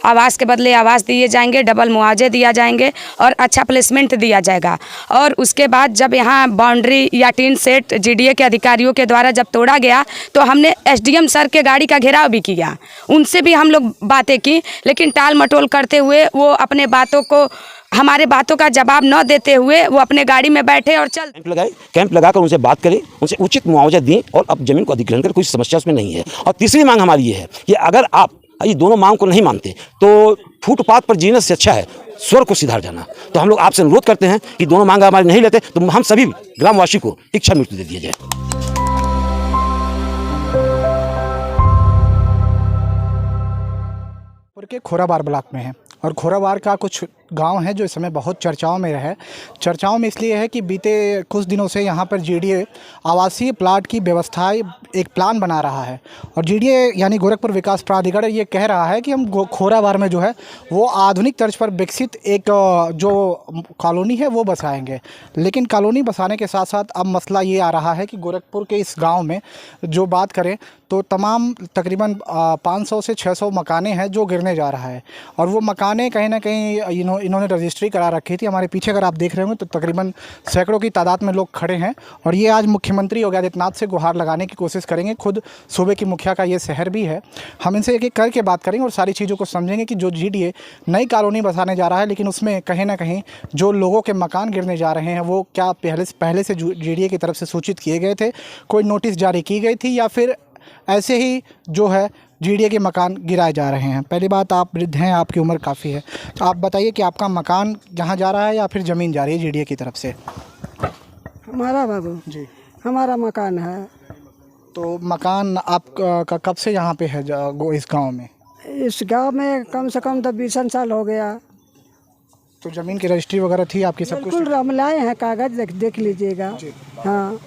आवास के बदले आवास दिए जाएंगे, डबल मुआवजे दिया जाएंगे और अच्छा प्लेसमेंट दिया जाएगा। और उसके बाद जब यहाँ बाउंड्री या टीन सेट जीडीए के अधिकारियों के द्वारा जब तोड़ा गया तो हमने एसडीएम सर के गाड़ी का घेराव भी किया, उनसे भी हम लोग बातें की, लेकिन टाल मटोल करते हुए वो अपने बातों को, हमारे बातों का जवाब न देते हुए वो अपने गाड़ी में बैठे और चल कैंप लगाकर उनसे बात करें, उनसे उचित मुआवजा दें और अब जमीन को अधिग्रहण कर कोई समस्या उसमें नहीं है। और तीसरी मांग हमारी ये है कि अगर आप ये दोनों मांग को नहीं मानते तो फुटपाथ पर जीने से अच्छा है स्वर को सिधार जाना। तो हम लोग आपसे अनुरोध करते हैं कि दोनों मांग हमारी नहीं लेते तो हम सभी ग्रामवासी को इच्छा मृत्यु दे दिया जाए। के खोराबार ब्लॉक में है और खोराबार का कुछ गांव है जो इस समय बहुत चर्चाओं में है। चर्चाओं में इसलिए है कि बीते कुछ दिनों से यहां पर जीडीए आवासीय प्लाट की व्यवस्था एक प्लान बना रहा है और जीडीए यानी गोरखपुर विकास प्राधिकरण ये कह रहा है कि हम खोराबार में जो है वो आधुनिक तर्ज पर विकसित एक जो कॉलोनी है वो बसाएंगे। लेकिन कॉलोनी बसाने के साथ साथ अब मसला ये आ रहा है कि गोरखपुर के इस गाँव में जो बात करें तो तमाम तकरीबन 500 से 600 मकानें हैं जो गिरने जा रहा है और वो मकानें कहीं ना कहीं इन्होंने रजिस्ट्री करा रखी थी। हमारे पीछे अगर आप देख रहे होंगे तो तकरीबन सैकड़ों की तादाद में लोग खड़े हैं और ये आज मुख्यमंत्री योगी आदित्यनाथ से गुहार लगाने की कोशिश करेंगे। खुद सूबे की मुखिया का ये शहर भी है। हम इनसे एक एक करके बात करेंगे और सारी चीज़ों को समझेंगे कि जो जीडीए नई कॉलोनी बसाने जा रहा है लेकिन उसमें कहीं ना कहीं जो लोगों के मकान गिरने जा रहे हैं वो क्या पहले से जीडीए की तरफ से सूचित किए गए थे, कोई नोटिस जारी की गई थी या फिर ऐसे ही जो है जीडीए के मकान गिराए जा रहे हैं। पहली बात, आप वृद्ध हैं, आपकी उम्र काफ़ी है, तो आप बताइए कि आपका मकान जहाँ जा रहा है या फिर ज़मीन जा रही है जीडीए की तरफ से? हमारा बाबू जी हमारा मकान है। तो मकान आप का कब से यहाँ पे है इस गांव में? इस गांव में कम से कम 20 साल हो गया। तो ज़मीन की रजिस्ट्री वगैरह थी आपकी? सब कुछ बिल्कुल हम लाए हैं, कागज देख लीजिएगा। हाँ,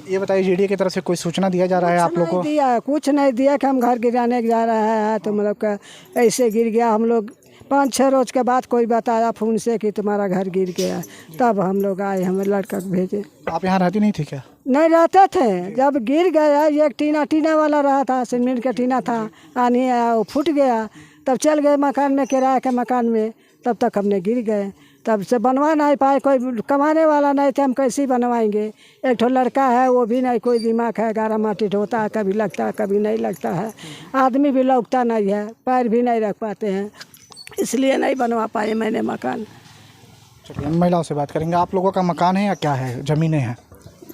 ये बताइए जीडीए की तरफ से कोई सूचना दिया जा रहा है आप लोगों को? दिया कुछ नहीं दिया कि हम घर गिराने जा रहे हैं तो मतलब का ऐसे गिर गया। हम लोग 5-6 रोज के बाद कोई बताया फ़ोन से कि तुम्हारा घर गिर गया, तब हम लोग आए, हमें लड़का को भेजे। आप यहाँ रहती नहीं थी क्या? नहीं रहते थे, जब गिर गया एक टीना वाला रहा था, सीमेंट का टीना था, आनी आया वो फूट गया, तब चल गए मकान में, किराए के मकान में, तब तक हमने गिर गए। तब से बनवा नहीं पाए, कोई कमाने वाला नहीं थे, हम कैसे बनवाएंगे। एक ठो लड़का है वो भी नहीं कोई दिमाग है, गारा माटी ढोता है, कभी लगता है कभी नहीं लगता है, आदमी भी लौकता नहीं है, पैर भी नहीं रख पाते हैं, इसलिए नहीं बनवा पाए मैंने मकान। चलिए महिलाओं से बात करेंगे। आप लोगों का मकान है या क्या है, ज़मीनें हैं?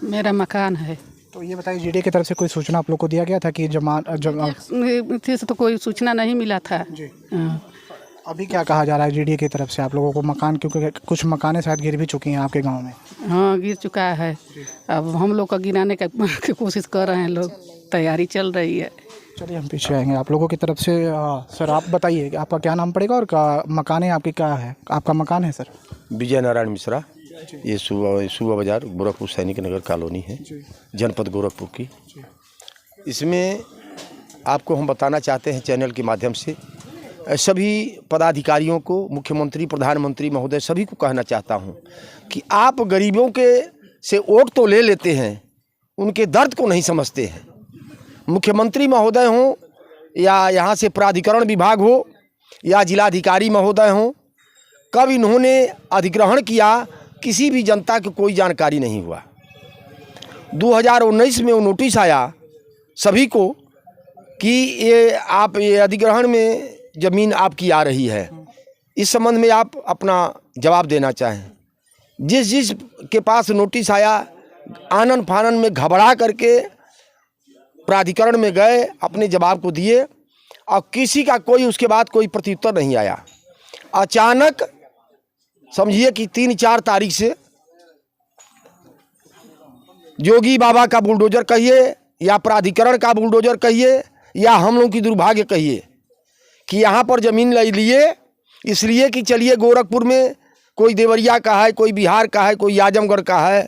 मेरा मकान है। तो ये बताइए जीडीए की तरफ से कोई सूचना आप लोग को दिया गया था कि थी तो कोई सूचना नहीं मिला था जी। हाँ। अभी क्या कहा जा रहा है जीडीए की तरफ से आप लोगों को मकान, क्योंकि कुछ मकानें शायद गिर भी चुकी हैं आपके गांव में? हाँ, गिर चुका है। अब हम लोग का गिराने का कोशिश कर रहे हैं, लोग तैयारी चल रही है। चलिए हम पीछे आएंगे आप लोगों की तरफ से। सर आप बताइए आपका क्या नाम पड़ेगा और मकान आपकी क्या है? आपका मकान है सर? विजय नारायण मिश्रा, ये सुबह बाजार गोरखपुर सैनिक नगर कॉलोनी है, जनपद गोरखपुर की। इसमें आपको हम बताना चाहते हैं चैनल के माध्यम से सभी पदाधिकारियों को, मुख्यमंत्री, प्रधानमंत्री महोदय, सभी को कहना चाहता हूं कि आप गरीबों के से वोट तो ले लेते हैं, उनके दर्द को नहीं समझते हैं। मुख्यमंत्री महोदय हों या यहाँ से प्राधिकरण विभाग हो या जिलाधिकारी महोदय हों, कब इन्होंने अधिग्रहण किया किसी भी जनता को कोई जानकारी नहीं हुआ। 2019 में वो नोटिस आया सभी को कि ये अधिग्रहण में ज़मीन आपकी आ रही है। इस संबंध में आप अपना जवाब देना चाहें। जिस के पास नोटिस आया आनन फानन में घबरा करके प्राधिकरण में गए, अपने जवाब को दिए और किसी का कोई उसके बाद कोई प्रत्युत्तर नहीं आया। अचानक समझिए कि 3-4 तारीख से योगी बाबा का बुलडोजर कहिए या प्राधिकरण का बुलडोजर कहिए या हम लोग की दुर्भाग्य कहिए कि यहाँ पर ज़मीन ले लिए इसलिए कि चलिए गोरखपुर में कोई देवरिया का है, कोई बिहार का है, कोई आजमगढ़ का है,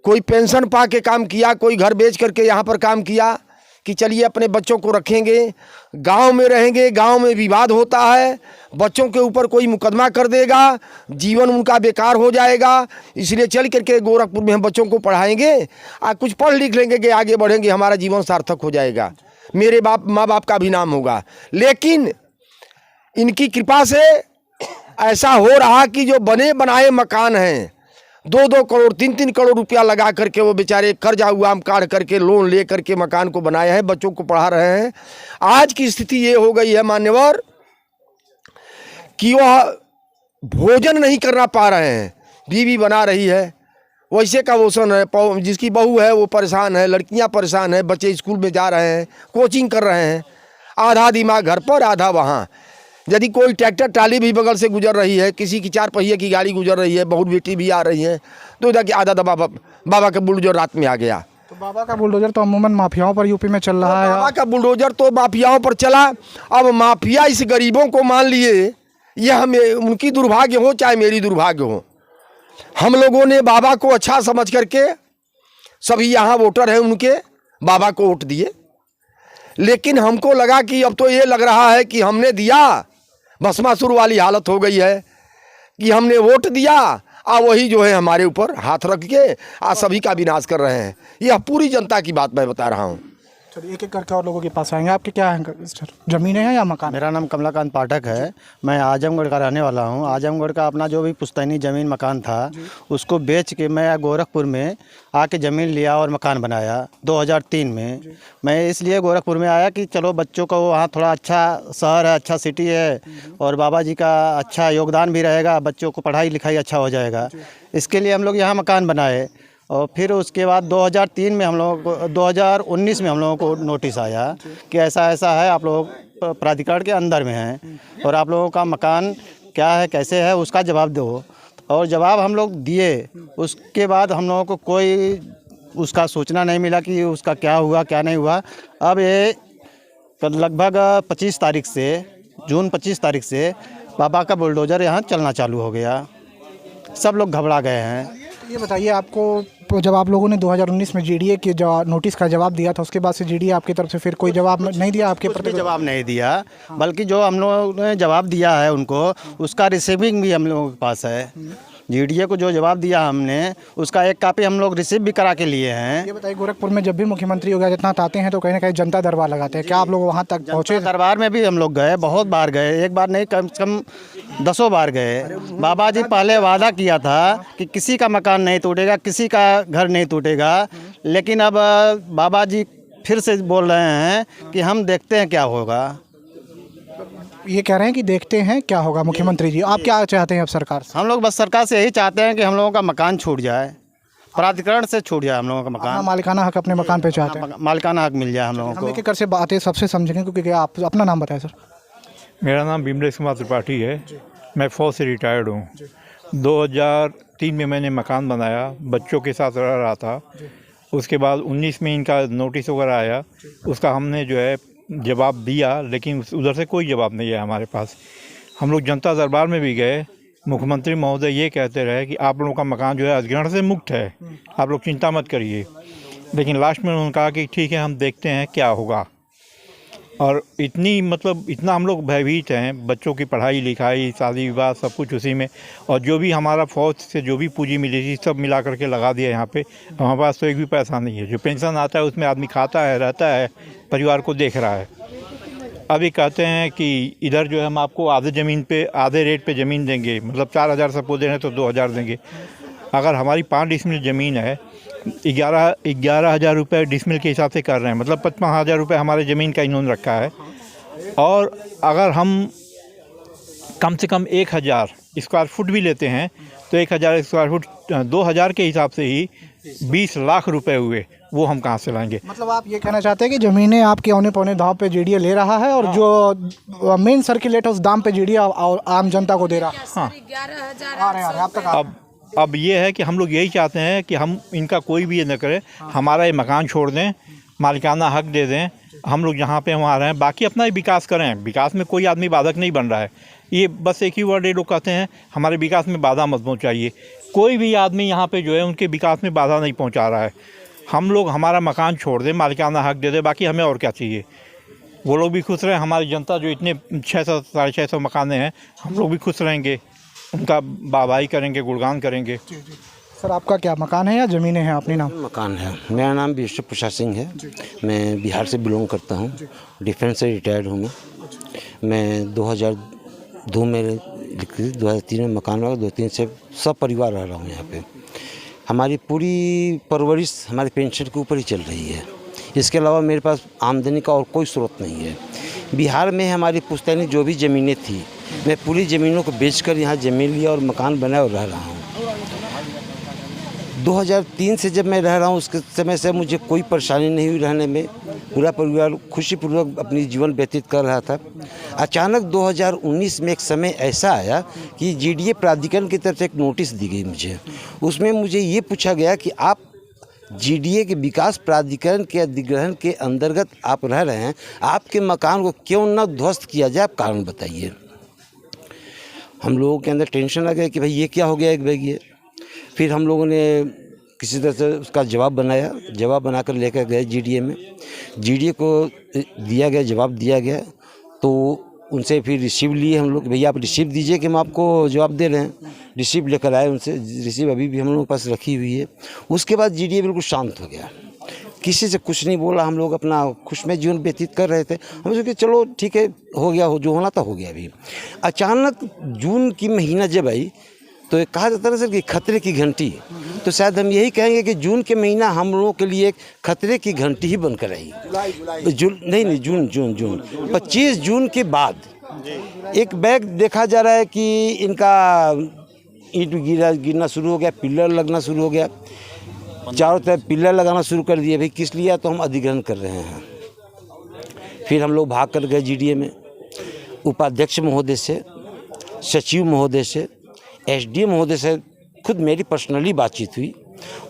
कोई पेंशन पा के काम किया, कोई घर बेच करके यहाँ पर काम किया कि चलिए अपने बच्चों को रखेंगे, गांव में रहेंगे, गांव में विवाद होता है, बच्चों के ऊपर कोई मुकदमा कर देगा, जीवन उनका बेकार हो जाएगा, इसलिए चल करके गोरखपुर में हम बच्चों को पढ़ाएंगे, कुछ पढ़ लिख लेंगे कि आगे बढ़ेंगे, हमारा जीवन सार्थक हो जाएगा, मेरे माँ बाप का भी नाम होगा। लेकिन इनकी कृपा से ऐसा हो रहा कि जो बने बनाए मकान हैं 2-2 करोड़ 3-3 करोड़ रुपया लगा करके वो बेचारे कर्जा उआम काढ़ करके लोन ले करके मकान को बनाए हैं, बच्चों को पढ़ा रहे हैं। आज की स्थिति ये हो गई है मान्यवर कि वह भोजन नहीं करना पा रहे हैं। बीवी बना रही है, वैसे का वोसन है, जिसकी बहू है वो परेशान है, लड़कियां परेशान है, बच्चे स्कूल में जा रहे हैं, कोचिंग कर रहे हैं, आधा दिमाग घर पर आधा वहाँ। यदि कोई ट्रैक्टर ट्राली भी बगल से गुजर रही है, किसी की 4 पहिए की गाड़ी गुजर रही है, बहुत बेटी भी आ रही है, तो इधर की आधा दबा बाबा का बुलडोजर रात में आ गया। तो बाबा का बुलडोजर तो अमूमन माफियाओं पर यूपी में चल रहा है। बाबा का बुलडोजर तो माफियाओं पर चला। अब माफिया इस गरीबों को मान लिए, ये हमें उनकी दुर्भाग्य हो चाहे मेरी दुर्भाग्य हो। हम लोगों ने बाबा को अच्छा समझ करके, सभी यहाँ वोटर हैं उनके, बाबा को वोट दिए। लेकिन हमको लगा कि अब तो ये लग रहा है कि हमने दिया, भस्मासुर वाली हालत हो गई है कि हमने वोट दिया और वही जो है हमारे ऊपर हाथ रख के आज सभी का विनाश कर रहे हैं। यह पूरी जनता की बात मैं बता रहा हूँ। चलिए एक एक करके और लोगों के पास आएंगे। आपके क्या है सर, ज़मीनें हैं या मकान? मेरा नाम कमलाकांत पाठक है। मैं आजमगढ़ का रहने वाला हूँ। आजमगढ़ का अपना जो भी पुश्तैनी ज़मीन मकान था उसको बेच के मैं गोरखपुर में आके ज़मीन लिया और मकान बनाया 2003 में। मैं इसलिए गोरखपुर में आया कि चलो बच्चों को वहाँ थोड़ा अच्छा शहर है, अच्छा सिटी है और बाबा जी का अच्छा योगदान भी रहेगा, बच्चों को पढ़ाई लिखाई अच्छा हो जाएगा। इसके लिए हम लोग यहाँ मकान बनाए। और फिर उसके बाद 2003 में हम लोगों को 2019 में हम लोगों को नोटिस आया कि ऐसा ऐसा है, आप लोग प्राधिकरण के अंदर में हैं और आप लोगों का मकान क्या है, कैसे है, उसका जवाब दो। और जवाब हम लोग दिए। उसके बाद हम लोगों को कोई उसका सूचना नहीं मिला कि उसका क्या हुआ क्या नहीं हुआ। अब ये लगभग 25 तारीख से, जून 25 तारीख से बाबा का बुलडोज़र यहाँ चलना चालू हो गया। सब लोग घबरा गए हैं। ये बताइए, आपको जब आप लोगों ने 2019 में जीडीए के नोटिस का जवाब दिया था, उसके बाद से जीडीए आपकी तरफ से फिर कोई जवाब नहीं दिया? आपके प्रति जवाब नहीं दिया, बल्कि जो हम लोगों ने जवाब दिया है उनको, उसका रिसीविंग भी हम लोगों के पास है। जीडीए को जो जवाब दिया हमने, उसका एक कॉपी हम लोग रिसीव भी करा के लिए हैं। ये बताइए, गोरखपुर में जब भी मुख्यमंत्री योगी आदित्यनाथ आते हैं तो कहीं ना कहीं जनता दरबार लगाते हैं, क्या आप लोग वहाँ तक पहुँचे? दरबार में भी हम लोग गए, बहुत बार गए, एक बार नहीं कम से कम 10 बार गए। बाबा जी पहले वादा किया था कि किसी का मकान नहीं टूटेगा, किसी का घर नहीं टूटेगा, लेकिन अब बाबा जी फिर से बोल रहे हैं कि हम देखते हैं क्या होगा। ये कह रहे हैं कि देखते हैं क्या होगा। मुख्यमंत्री जी, आप क्या चाहते हैं अब सरकार से? हम लोग बस सरकार से यही चाहते हैं कि हम लोगों का मकान छूट जाए, प्राधिकरण से छूट जाए हम लोगों का मकान। मालिकाना हक अपने मकान पे चाहते हैं? मालिकाना हक मिल जाए हम लोगों हम को। एक एक कर से बातें सबसे समझेंगे, क्योंकि आप अपना नाम बताएं सर। मेरा नाम बिमलेश कुमार त्रिपाठी है। मैं फौज से रिटायर्ड हूँ। 2003 में मैंने मकान बनाया, बच्चों के साथ रह रहा था। उसके बाद 19 में इनका नोटिस वगैरह आया, उसका हमने जो है जवाब दिया, लेकिन उधर से कोई जवाब नहीं है हमारे पास। हम लोग जनता दरबार में भी गए, मुख्यमंत्री महोदय ये कहते रहे कि आप लोगों का मकान जो है अधिग्रहण से मुक्त है, आप लोग चिंता मत करिए। लेकिन लास्ट में उन्होंने कहा कि ठीक है, हम देखते हैं क्या होगा। और इतना हम लोग भयभीत हैं, बच्चों की पढ़ाई लिखाई, शादी विवाह सब कुछ उसी में। और जो भी हमारा फौज से जो भी पूंजी मिली थी सब मिला करके लगा दिया यहाँ पे। हमारे पास तो एक भी पैसा नहीं है। जो पेंशन आता है उसमें आदमी खाता है, रहता है, परिवार को देख रहा है। अभी कहते हैं कि इधर जो है हम आपको आधे ज़मीन पे, आधे रेट पे ज़मीन देंगे, मतलब 4,000 सपोज दे रहे हैं तो 2,000 देंगे। अगर हमारी 5 डिसमिल ज़मीन है, 11,000 रुपये डिसमिल के हिसाब से कर रहे हैं, मतलब 55,000 रुपये हमारे ज़मीन का इन्होंने रखा है। और अगर हम कम से कम 1,000 स्क्वायर फुट भी लेते हैं तो 1,000 स्क्वायर फुट 2,000 के हिसाब से ही 20 लाख रुपए हुए, वो हम कहाँ से लाएंगे? मतलब आप ये कहना चाहते हैं कि ज़मीनें आपके औने पौने दाव पे जीडीए ले रहा है, और जो मेन सर्किलेट है उस दाम पे जीडीए आम जनता को दे रहा है? हाँ, 11,000 अब ये है कि हम लोग यही चाहते हैं कि हम इनका कोई भी ये न करे, हमारा ये मकान छोड़ दें, मालिकाना हक दे दें, हम लोग जहाँ पे वहाँ रहें, बाकी अपना ही विकास करें। विकास में कोई आदमी बाधक नहीं बन रहा है। ये बस एक ही वर्ड ये लोग कहते हैं, हमारे विकास में बाधा मत पहुँचाइए। कोई भी आदमी यहाँ पे जो है उनके विकास में बाधा नहीं पहुँचा रहा है। हम लोग हमारा मकान छोड़ दें, मालिकाना हक दे दें, बाकी हमें और क्या चाहिए। वो लोग भी खुश रहें, हमारी जनता जो इतने 600 साढ़े 600 मकाने हैं, हम लोग भी खुश रहेंगे, उनका वाहवाही करेंगे, गुणगान करेंगे। सर, आपका क्या मकान है या ज़मीनें हैं अपने नाम? मकान है। मेरा नाम विश्व प्रसाद सिंह है। मैं बिहार से बिलोंग करता हूँ, डिफेंस से रिटायर्ड हूँ। मैं दो मेरे 2003 में मकान हुआ, 2-3 से सब परिवार रह रहा हूँ यहाँ पे। हमारी पूरी परवरिश हमारे पेंशन के ऊपर ही चल रही है। इसके अलावा मेरे पास आमदनी का और कोई स्रोत नहीं है। बिहार में हमारी पुश्तैनी जो भी ज़मीनें थी, मैं पूरी ज़मीनों को बेचकर यहाँ ज़मीन लिया और मकान बनाया और रह रहा हूँ। 2003 से जब मैं रह रहा हूँ उसके समय से मुझे कोई परेशानी नहीं हुई रहने में। पूरा परिवार खुशीपूर्वक अपनी जीवन व्यतीत कर रहा था। अचानक 2019 में एक समय ऐसा आया कि जीडीए प्राधिकरण की तरफ से एक नोटिस दी गई मुझे। उसमें मुझे ये पूछा गया कि आप जीडीए के विकास प्राधिकरण के अधिग्रहण के अंतर्गत आप रह रहे हैं, आपके मकान को क्यों न ध्वस्त किया जाए, आप कारण बताइए। हम लोगों के अंदर टेंशन आ गया कि भाई ये क्या हो गया एक बैग ये। फिर हम लोगों ने किसी तरह से उसका जवाब बनाया, जवाब बनाकर लेकर गए जीडीए में। जीडीए को दिया गया, जवाब दिया गया, तो उनसे फिर रिसीव लिए हम लोग। भैया आप रिसीव दीजिए कि हम आपको जवाब दे रहे हैं। रिसीव लेकर आए उनसे, रिसीव अभी भी हम लोगों के पास रखी हुई है। उसके बाद जीडीए बिल्कुल शांत हो गया, किसी से कुछ नहीं बोला। हम लोग अपना खुशमय जीवन व्यतीत कर रहे थे। हम सोचे चलो ठीक है, हो गया, जो होना था हो गया। अभी अचानक जून की महीना जब आई तो एक कहा जाता है सर कि खतरे की घंटी, तो शायद हम यही कहेंगे कि जून के महीना हम लोगों के लिए एक खतरे की घंटी ही बनकर आई। जून 25 जून के बाद एक बैग देखा जा रहा है कि इनका ईंट गिरना शुरू हो गया, पिलर लगना शुरू हो गया, चारों तरफ पिलर लगाना शुरू कर दिए। भाई किस लिए? तो हम अधिग्रहण कर रहे हैं। फिर हम लोग भाग कर गए जीडीए में, उपाध्यक्ष महोदय से, सचिव महोदय से, एसडीएम महोदय से खुद मेरी पर्सनली बातचीत हुई।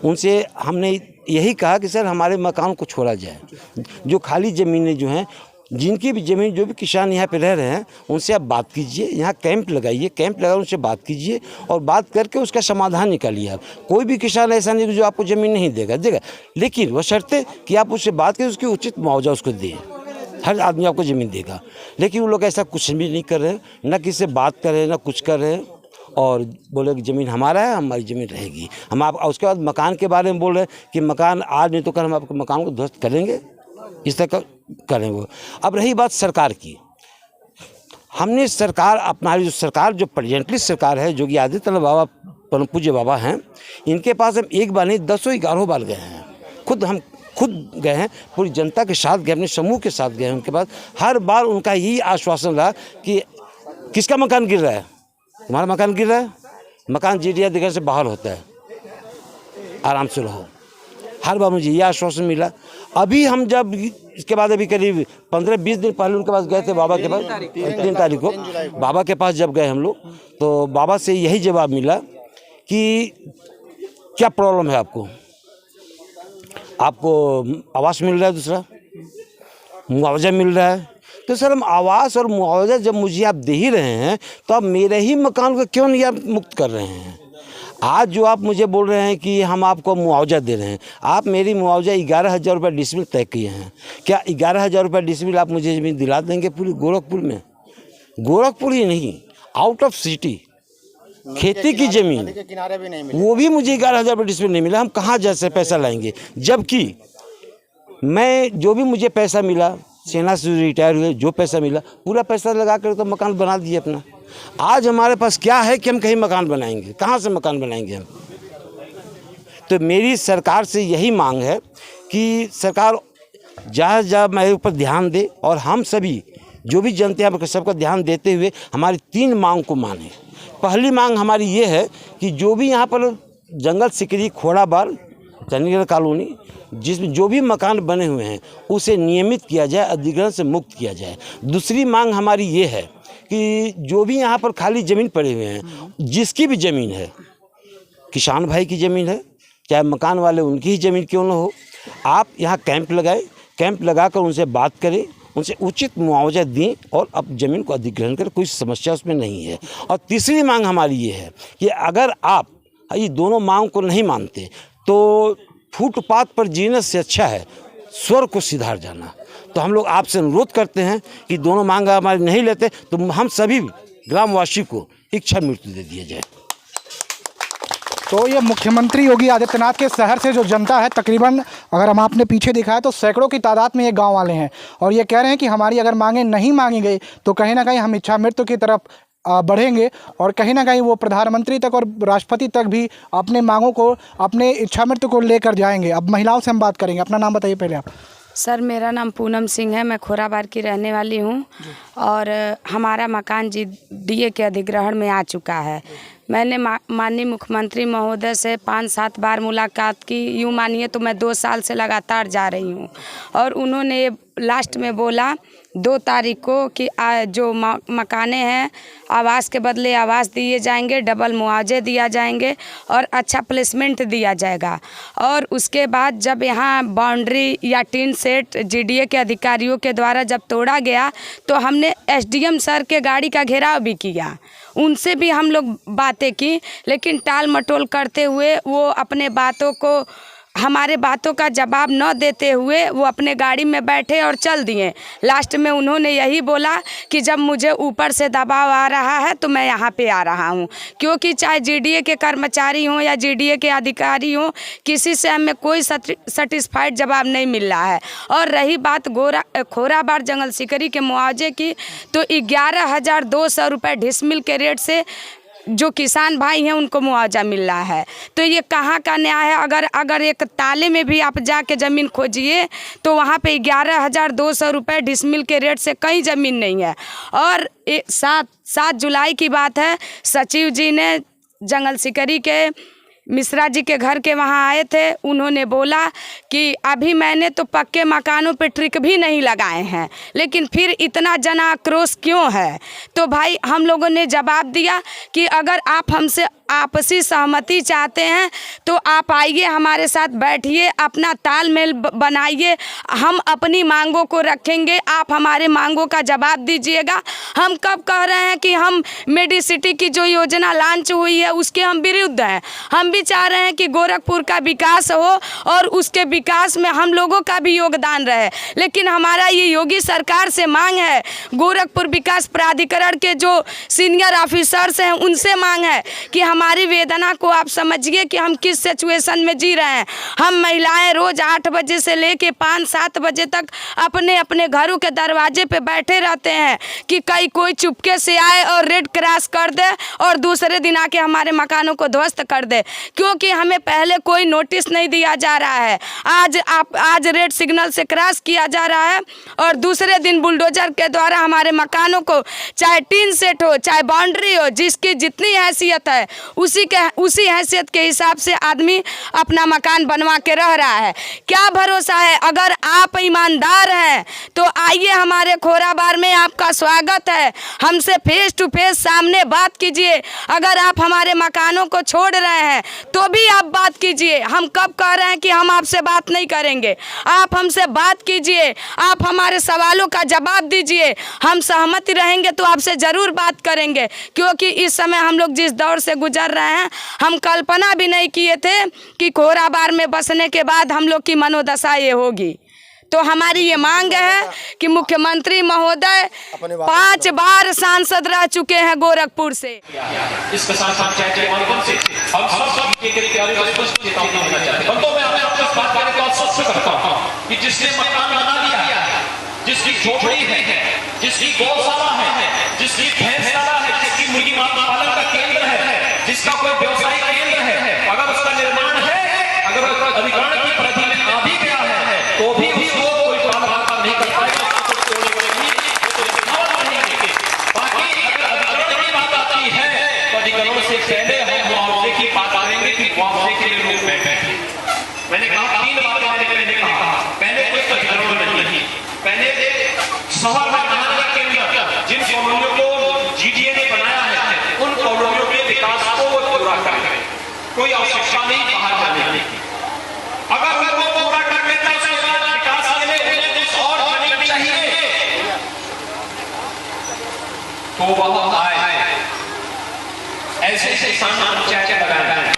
उनसे हमने यही कहा कि सर हमारे मकान को छोड़ा जाए। जो खाली ज़मीनें जो हैं, जिनकी भी ज़मीन, जो भी किसान यहाँ पे रह रहे हैं, उनसे आप बात कीजिए, यहाँ कैंप लगाइए, कैंप लगा उनसे बात कीजिए और बात करके उसका समाधान निकालिए। आप कोई भी किसान ऐसा नहीं जो आपको ज़मीन नहीं देगा, लेकिन वह शर्त कि आप उससे बात करें, उसकी उचित मुआवजा उसको दें। हर आदमी आपको ज़मीन देगा, लेकिन वो लोग ऐसा कुछ भी नहीं कर रहे हैं, ना किसी से बात कर रहे हैं, ना कुछ कर रहे हैं। और बोले कि ज़मीन हमारा है, हमारी ज़मीन रहेगी। हम आप उसके बाद मकान के बारे में बोल रहे हैं कि मकान आज नहीं तो कल हम आपके मकान को ध्वस्त करेंगे, इस तरह करेंगे। अब रही बात सरकार की, हमने सरकार अपना जो सरकार जो प्रेजेंटली सरकार है, योगी आदित्यनाथ बाबा परम पूज्य बाबा हैं, इनके पास हम एक बार नहीं 10-11 बार गए हैं। हम खुद गए हैं, पूरी जनता के साथ गए, अपने समूह के साथ गए उनके पास। हर बार उनका यही आश्वासन रहा कि किसका मकान गिर रहा है, तुम्हारा मकान गिर रहा है, मकान जीडीए अधिग्रहण से बाहर होता है, आराम से रहो। हर बार मुझे ये आश्वासन मिला। अभी हम जब इसके बाद अभी करीब 15-20 दिन पहले उनके पास गए थे, बाबा के पास 3 तारीख को बाबा के पास जब गए हम लोग, तो बाबा से यही जवाब मिला कि क्या प्रॉब्लम है आपको आवास मिल रहा है, दूसरा मुआवजा मिल रहा है। तो सर हम आवास और मुआवजा जब मुझे आप दे ही रहे हैं, तो आप मेरे ही मकान को क्यों नहीं आप मुक्त कर रहे हैं? आज जो आप मुझे बोल रहे हैं कि हम आपको मुआवजा दे रहे हैं, आप मेरी मुआवजा 11,000 रुपये डिसमिल तय किए हैं। क्या 11,000 रुपये डिसमिल आप मुझे ज़मीन दिला देंगे पूरी गोरखपुर में? गोरखपुर ही नहीं, आउट ऑफ सिटी खेती की ज़मीन, किनारे भी नहीं मिले, वो भी मुझे 11,000 रुपये डिसमिल नहीं मिला। हम कहाँ जैसे पैसा लाएंगे? जबकि मैं जो भी मुझे पैसा मिला, सेना से रिटायर हुए, जो पैसा मिला पूरा पैसा लगा कर तो मकान बना दिए अपना। आज हमारे पास क्या है कि हम कहीं मकान बनाएंगे? कहाँ से मकान बनाएंगे हम? तो मेरी सरकार से यही मांग है कि सरकार जहाँ मेरे ऊपर ध्यान दे और हम सभी जो भी जनता है सबका ध्यान देते हुए हमारी 3 मांग को माने। पहली मांग हमारी ये है कि जो भी यहाँ पर जंगल सिकरी, खोड़ाबाल, चंडीगढ़ कॉलोनी, जिसमें जो भी मकान बने हुए हैं उसे नियमित किया जाए, अधिग्रहण से मुक्त किया जाए। दूसरी मांग हमारी ये है कि जो भी यहाँ पर खाली ज़मीन पड़े हुए हैं, जिसकी भी ज़मीन है, किसान भाई की ज़मीन है, चाहे मकान वाले उनकी ही ज़मीन क्यों न हो, आप यहाँ कैंप लगाएं, कैंप लगाकर उनसे बात करें, उनसे उचित मुआवजा दें और अब ज़मीन को अधिग्रहण करें, कोई समस्या उसमें नहीं है। और तीसरी मांग हमारी ये है कि अगर आप ये दोनों मांग को नहीं मानते तो फुटपाथ पर जीने से अच्छा है स्वर्ग को सिधार जाना। तो हम लोग आपसे अनुरोध करते हैं कि दोनों मांग हमारी नहीं लेते तो हम सभी ग्रामवासी को इच्छा मृत्यु दे दिया जाए। तो ये मुख्यमंत्री योगी आदित्यनाथ के शहर से जो जनता है, तकरीबन अगर हम आपने पीछे दिखाया तो सैकड़ों की तादाद में ये गांव वाले हैं और ये कह रहे हैं कि हमारी अगर मांगें नहीं मांगी गई तो कहीं ना कहीं हम इच्छा मृत्यु की तरफ बढ़ेंगे और कहीं ना कहीं वो प्रधानमंत्री तक और राष्ट्रपति तक भी अपने मांगों को, अपने इच्छा मृत्यु को लेकर जाएंगे। अब महिलाओं से हम बात करेंगे। अपना नाम बताइए पहले आप। सर, मेरा नाम पूनम सिंह है, मैं खोराबार की रहने वाली हूँ और हमारा मकान जीडीए के अधिग्रहण में आ चुका है। मैंने माननीय मुख्यमंत्री महोदय से 5-7 बार मुलाकात की, यूँ मानिए तो मैं 2 साल से लगातार जा रही हूँ और उन्होंने लास्ट में बोला 2 तारीख को कि जो मकाने हैं आवास के बदले आवास दिए जाएंगे, डबल मुआवजे दिया जाएंगे और अच्छा प्लेसमेंट दिया जाएगा। और उसके बाद जब यहाँ बाउंड्री या टीन सेट जीडीए के अधिकारियों के द्वारा जब तोड़ा गया तो हमने एसडीएम सर के गाड़ी का घेराव भी किया, उनसे भी हम लोग बातें की, लेकिन टाल मटोल करते हुए वो अपने बातों को, हमारे बातों का जवाब न देते हुए वो अपने गाड़ी में बैठे और चल दिए। लास्ट में उन्होंने यही बोला कि जब मुझे ऊपर से दबाव आ रहा है तो मैं यहाँ पे आ रहा हूँ, क्योंकि चाहे जीडीए के कर्मचारी हों या जीडीए के अधिकारी हों, किसी से हमें कोई सेटिस्फाइड जवाब नहीं मिल रहा है। और रही बात खोराबार जंगल सिकरी के मुआवजे की, तो 11,200 रुपये डिसमिल के रेट से जो किसान भाई हैं उनको मुआवजा मिल रहा है। तो ये कहाँ का न्याय है? अगर एक ताले में भी आप जाके ज़मीन खोजिए तो वहाँ पे 11,200 रुपये डिसमिल के रेट से कहीं ज़मीन नहीं है। और 7 जुलाई की बात है, सचिव जी ने जंगल सिकरी के मिश्रा जी के घर के वहाँ आए थे, उन्होंने बोला कि अभी मैंने तो पक्के मकानों पे ट्रिक भी नहीं लगाए हैं, लेकिन फिर इतना जन आक्रोश क्यों है? तो भाई हम लोगों ने जवाब दिया कि अगर आप हमसे आपसी सहमति चाहते हैं तो आप आइए, हमारे साथ बैठिए, अपना तालमेल बनाइए, हम अपनी मांगों को रखेंगे, आप हमारे मांगों का जवाब दीजिएगा। हम कब कह रहे हैं कि हम मेडिसिटी की जो योजना लॉन्च हुई है उसके हम विरुद्ध हैं। हम भी चाह रहे हैं कि गोरखपुर का विकास हो और उसके विकास में हम लोगों का भी योगदान रहे, लेकिन हमारा ये योगी सरकार से मांग है, गोरखपुर विकास प्राधिकरण के जो सीनियर ऑफिसर्स हैं उनसे मांग है कि हमारी वेदना को आप समझिए कि हम किस सिचुएशन में जी रहे हैं। हम महिलाएं रोज 8 बजे से लेके 5-7 बजे तक अपने अपने घरों के दरवाजे पे बैठे रहते हैं कि कहीं कोई चुपके से आए और रेड क्रॉस कर दे और दूसरे दिन आके हमारे मकानों को ध्वस्त कर दे, क्योंकि हमें पहले कोई नोटिस नहीं दिया जा रहा है। आज रेड सिग्नल से क्रॉस किया जा रहा है और दूसरे दिन बुलडोजर के द्वारा हमारे मकानों को, चाहे टीन सेट हो चाहे बाउंड्री हो, जिसकी जितनी हैसियत है उसी हैसियत के हिसाब से आदमी अपना मकान बनवा के रह रहा है। क्या भरोसा है? अगर आप ईमानदार हैं तो आइए, हमारे खोराबार में आपका स्वागत है, हमसे फेस टू फेस सामने बात कीजिए। अगर आप हमारे मकानों को छोड़ रहे हैं तो भी आप बात कीजिए। हम कब कह रहे हैं कि हम आपसे बात नहीं करेंगे? आप हमसे बात कीजिए, आप हमारे सवालों का जवाब दीजिए। हम सहमति रहेंगे तो आपसे ज़रूर बात करेंगे, क्योंकि इस समय हम लोग जिस दौर से गुजर रहे हैं, हम कल्पना भी नहीं किए थे कि खोराबार में बसने के बाद हम लोग की मनोदशा ये होगी। तो हमारी ये मांग है कि मुख्यमंत्री महोदय 5 बार सांसद रह चुके हैं गोरखपुर से। इसके साथ हम चाहते हैं हम सब चेतावनी देना चाहते हैं। तो मैं अपने बात करने को आश्वस्त करता हूं कि जिसने मकान बना लिया है, जिसकी झोपड़ी है, जिसकी गौशाला है, जिसकी भैंसशाला है, जिसकी मुर्गी पालन का केंद्र है, जिसका कोई व्यवसायिक केंद्र है, अगर उसका निर्माण है, अगर उसका अधिग्रहण की परिधि में आ भी गया है तो भी उसको कोई पालन नहीं कर पाएगा। बाकी अगर अधिग्रहण की बात आती है तो अधिग्रहण से पहले हम मुआवजे की बात करेंगे कि मुआवजे के लिए लोग बैठे हैं। मैंने कहा 3 बार मैंने कहा, पहले कोई अधिग्रहण नहीं, पहले शहर में महानगर के अंदर जिन कॉलोनियों को जीडीए ने बनाया है उन कॉलोनियों के विकास को पूरा करें, कोई आवश्यकता नहीं बाहर जाने की। अगर वो पूरा कर लेता है उसके बाद विकास के लिए कुछ और जमीन चाहिए तो वह आए। ऐसे किसान पंचायत लगाए,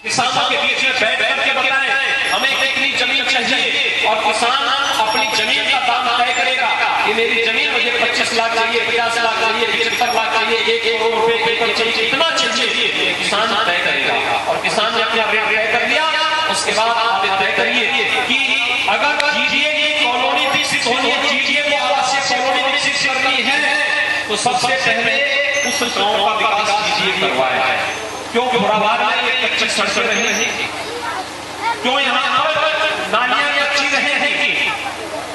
किसानों के बीच में बैठ करके बताएं हमें कितनी जमीन चाहिए और किसान अपनी जमीन का दाम तय करेगा कि मेरी जमीन मुझे 25 लाख चाहिए, 50 लाख चाहिए, 75 लाख चाहिए, 1 करोड़ रुपए एकड़ चाहिए, कितना चाहिए किसान तय करेगा। और किसान ने अपना रेट तय कर लिया, उसके बाद आप तय करिए कि अगर जीडीए की कॉलोनी विकसित होनी है, जीडीए को आवासीय कॉलोनी विकसित करनी है तो सबसे पहले उस गांव का विकास कीजिए, करवाया है। क्यों घोड़ाबाद में ये कच्ची सड़कें रहेंगी? क्यों यहाँ पर नालियां कच्ची रहेंगी?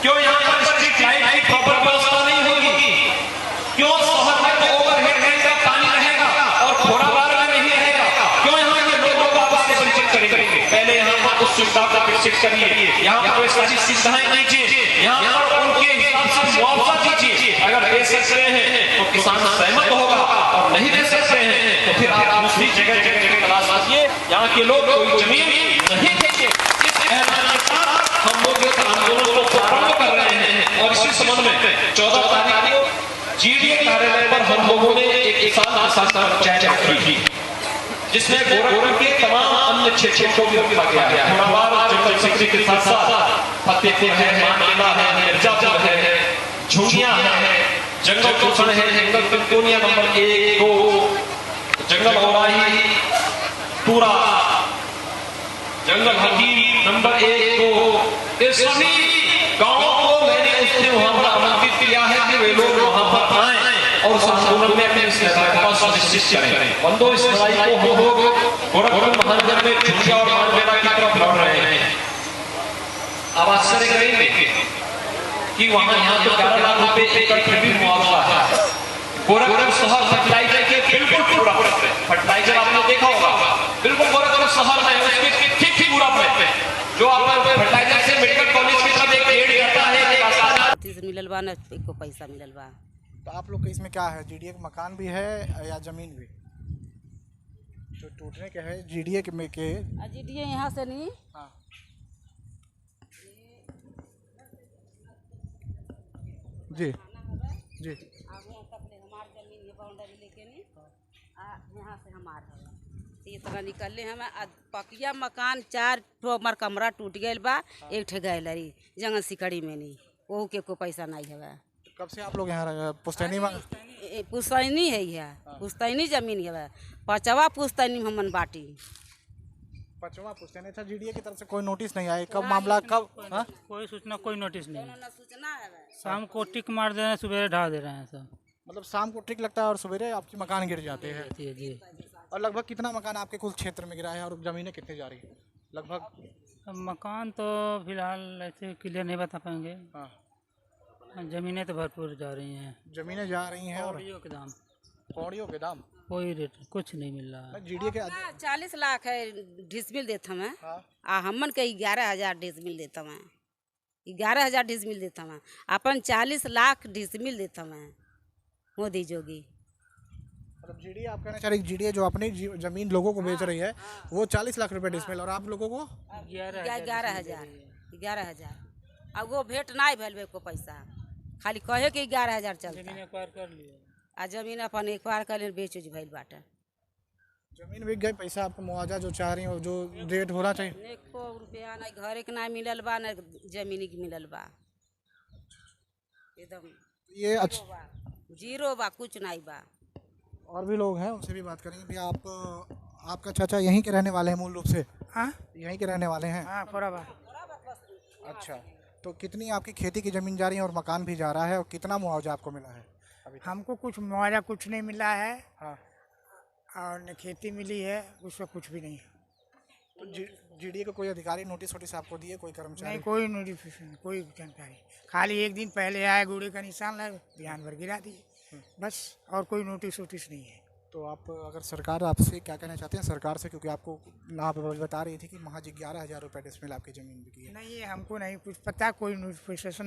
क्यों यहाँ पर स्ट्रीट लाइट की प्रॉपर व्यवस्था नहीं होगी? क्यों शहर में तो ओवरहेड का पानी रहेगा और घोड़ाबाद में नहीं रहेगा? क्यों यहाँ के लोगों को आपस में परिचित करेंगे? पहले यहाँ पर उस सुविधा को विकसित करिए, यहाँ पर सारी सुविधाएं दीजिए, यहाँ पर उनके हिसाब से मुआवजा दीजिए। अगर दे सकते हैं तो किसान सहमत होगा, और नहीं दे सकते हैं तो फिर आप दूसरी जगह तलाश कीजिए। यहाँ के लोग कोई जमीन नहीं देंगे। इस ऐलान के साथ हम लोग इस आंदोलन को प्रारंभ कर रहे हैं, और इसी संबंध में 14 तारीख को जीडीए कार्यालय पर हम लोगों ने एक किसान पंचायत रखी, जिसमें गोरखपुर के तमाम अन्य क्षेत्रों को भी रखा गया है। घोड़ाबाद जंगल सफारी के साथ साथ फतेहपुर है, मानकेला है, मिर्जापुर है, झुंगिया है, जंगल पोषण है, जंगल पिंतोनिया नंबर 1, 2, जंगल औराही, पूरा जंगल हकीम नंबर 1, 2, ये सभी गांवों को मैंने उस दिन वहां पर आमंत्रित किया है कि वे लोग वहां पर आए और उस आंदोलन में अपने सहभागिता को सुनिश्चित करें। बंदो इस लड़ाई को हम लोग गोरखपुर महानगर में झुंझुनू और मानवेला की तरफ लड़ रहे हैं। अब आश्चर्य करेंगे कि वहां यहाँ तो 11 लाख रुपए एकड़ फिर भी मुआवजा है। गोरखपुर शहर फर्टिलाइजर के बिल्कुल पूरा फर्टिलाइजर आपने देखा होगा, बिल्कुल गोरखपुर शहर में उसके ठीक पूरा जो आप फर्टिलाइजर से मेडिकल कॉलेज की तरफ एक पेड़ जाता है, मिलल बा ना को पैसा मिलल बा। तो आप लोग के इसमें क्या है, जीडीए का मकान भी है या ज़मीन भी जो टूटने के है? जीडीए के में के जीडीए यहाँ से नहीं, हाँ जी जी, हमार जमीन ये बाउंड्री लेके नहीं, यहाँ से हमार है इस तरह निकलले हम। पकिया मकान 4 ठो हमार कमरा टूट गए बा, एक ठे गैलरी जंगल सिकड़ी में नहीं, वो के को पैसा नहीं है। कब से आप लोग यहाँ पुश्तैनी पुश्तैनी है, यह पुश्तैनी जमीन है, 5वां पुश्तैनी हमन बाटी। 5वां पुश्तैनी। अच्छा, जीडीए की तरफ से कोई नोटिस नहीं आया? कब मामला कब? हाँ, कोई सूचना, कोई नोटिस नहीं। सूचना है शाम को टिक मार दे रहे हैं, सुबह ढा दे रहे हैं सब। मतलब शाम को टिक लगता है और सवेरे आपके मकान गिर जाते हैं? जी जी। और लगभग कितना मकान आपके कुल क्षेत्र में गिरा है और ज़मीनें कितने जा रही है लगभग? अब मकान तो फिलहाल ऐसे क्लियर नहीं बता पाएंगे। हाँ, ज़मीनें तो भरपूर जा रही हैं। ज़मीनें जा रही हैं और कौड़ियों के दाम, कौड़ियों के दाम कोई रेट कुछ नहीं मिल रहा है। जीडीए के 40 लाख है डिसमिल देता मैं। हाँ। हमन के 11,000 डिसमिल देता मैं, 11,000 डिसमिल देता मैं, अपन 40 लाख डिसमिल देता मैं। मोदी जोगी मतलब जीडीए आप कहना चाह रही, जीडीए जो अपनी जमीन लोगों को बेच रही है वो 40 लाख रुपए डिसमिल, और आप लोगों को 11,000। अब वो भेंट नहीं भेल को पैसा, खाली कहे कि 11,000 चलता। कर लिया आ जमीन अपन एक बार कर बेच उच भइल बाटे। जमीन बिक गई, पैसा आपको मुआवजा जो चाह रही हो, जो रेट होना चाहिए? एको रुपया ना घर के ना मिलल बा, ना जमीन के मिलल बा, एकदम ये अच्छा जीरो बा, कुछ नहीं बा। और भी लोग हैं, उनसे भी बात करेंगे। भैया आपका चाचा यहीं के रहने वाले हैं मूल रूप से? हाँ, यहीं के रहने वाले हैं। हाँ, बराबर। अच्छा, तो कितनी आपकी खेती की ज़मीन जा रही है और मकान भी जा रहा है, और कितना मुआवजा आपको मिला है अभी तक? हमको कुछ मुआवजा कुछ नहीं मिला है। हाँ, और न खेती मिली है, उसका कुछ भी नहीं है। तो जीडीए को कोई अधिकारी नोटिस वोटिस आपको दिए, कोई कर्मचारी? नहीं, कोई नोटिफिकेशन, कोई जानकारी। खाली एक दिन पहले आए, गुड़े का निशान लाए, ध्यान भर गिरा दिए, बस। और कोई नोटिस वोटिस नहीं है। तो आप अगर सरकार आपसे क्या कहना चाहते हैं सरकार से, क्योंकि आपको ना बता रही थी कि महज 11,000 रुपये डिसमिल आपकी ज़मीन बिकी है? नहीं, ये हमको नहीं कुछ पता, कोई नोटिफिकेशन